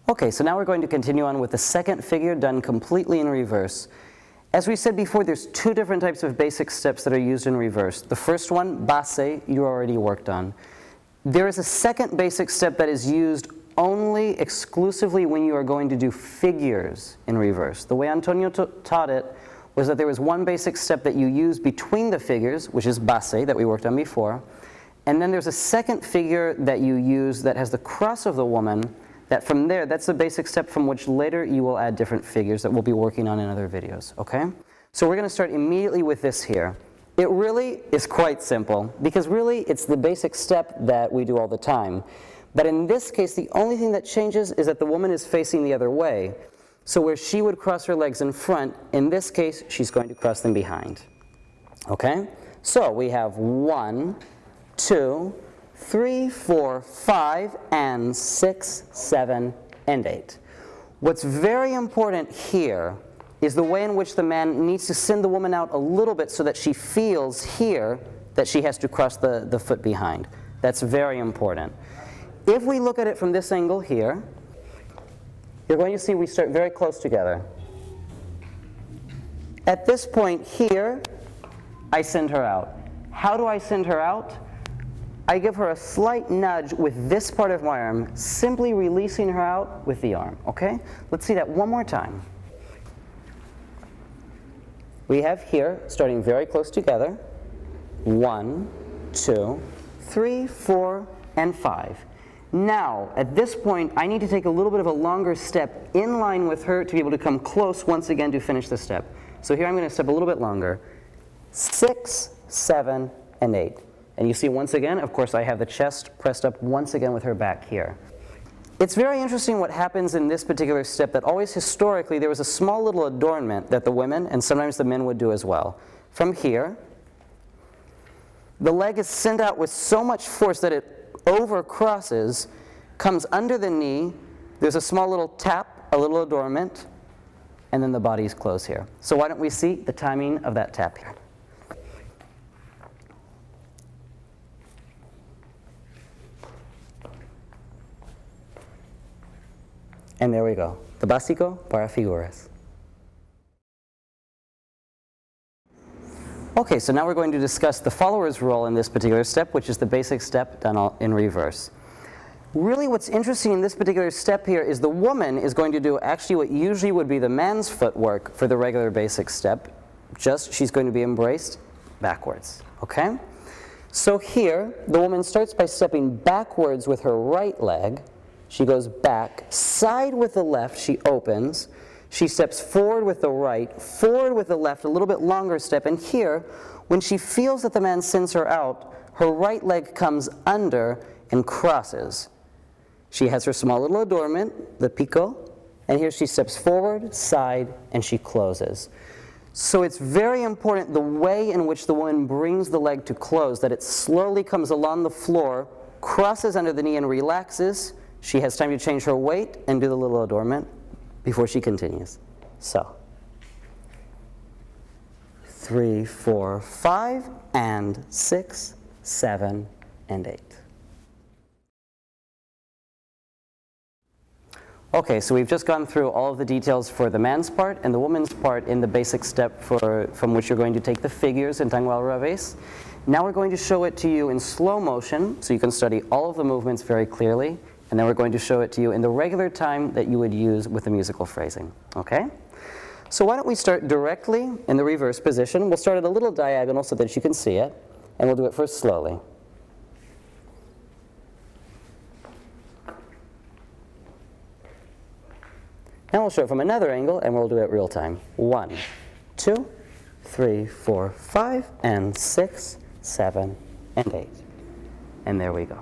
Okay, so now we're going to continue on with the second figure done completely in reverse. As we said before, there's two different types of basic steps that are used in reverse. The first one, Base, you already worked on. There is a second basic step that is used only exclusively when you are going to do figures in reverse. The way Antonio taught it was that there was one basic step that you use between the figures, which is Base, that we worked on before, and then there's a second figure that you use that has the cross of the woman, that from there, that's the basic step from which later you will add different figures that we'll be working on in other videos, okay? So we're going to start immediately with this here. It really is quite simple, because really it's the basic step that we do all the time. But in this case, the only thing that changes is that the woman is facing the other way. So where she would cross her legs in front, in this case, she's going to cross them behind. Okay? So we have 1, 2, 3, 4, 5, and 6, 7, and 8. What's very important here is the way in which the man needs to send the woman out a little bit so that she feels here that she has to cross the foot behind. That's very important. If we look at it from this angle here, you're going to see we start very close together. At this point here, I send her out. How do I send her out? I give her a slight nudge with this part of my arm, simply releasing her out with the arm, okay? Let's see that one more time. We have here, starting very close together, 1, 2, 3, 4, and 5. Now, at this point, I need to take a little bit of a longer step in line with her to be able to come close once again to finish the step. So here I'm going to step a little bit longer. 6, 7, and 8. And you see once again, of course, I have the chest pressed up once again with her back here. It's very interesting what happens in this particular step, that always historically there was a small little adornment that the women and sometimes the men would do as well. From here, the leg is sent out with so much force that it overcrosses, comes under the knee, there's a small little tap, a little adornment, and then the body's closed here. So why don't we see the timing of that tap here. And there we go, the básico para figuras. Okay, so now we're going to discuss the follower's role in this particular step, which is the basic step done in reverse. Really what's interesting in this particular step here is the woman is going to do actually what usually would be the man's footwork for the regular basic step, just she's going to be embraced backwards, okay? So here, the woman starts by stepping backwards with her right leg. She goes back, side with the left, she opens. She steps forward with the right, forward with the left, a little bit longer step. And here, when she feels that the man sends her out, her right leg comes under and crosses. She has her small little adornment, the pico, and here she steps forward, side, and she closes. So it's very important the way in which the woman brings the leg to close, that it slowly comes along the floor, crosses under the knee and relaxes. She has time to change her weight and do the little adornment before she continues. So, 3, 4, 5, and 6, 7, and 8. Okay, so we've just gone through all of the details for the man's part and the woman's part in the basic step from which you're going to take the figures in Tango al-Revés. Now we're going to show it to you in slow motion so you can study all of the movements very clearly. And then we're going to show it to you in the regular time that you would use with the musical phrasing, okay? So why don't we start directly in the reverse position. We'll start at a little diagonal so that you can see it, and we'll do it first slowly. Now we'll show it from another angle, and we'll do it real time. 1, 2, 3, 4, 5, and 6, 7, and 8. And there we go.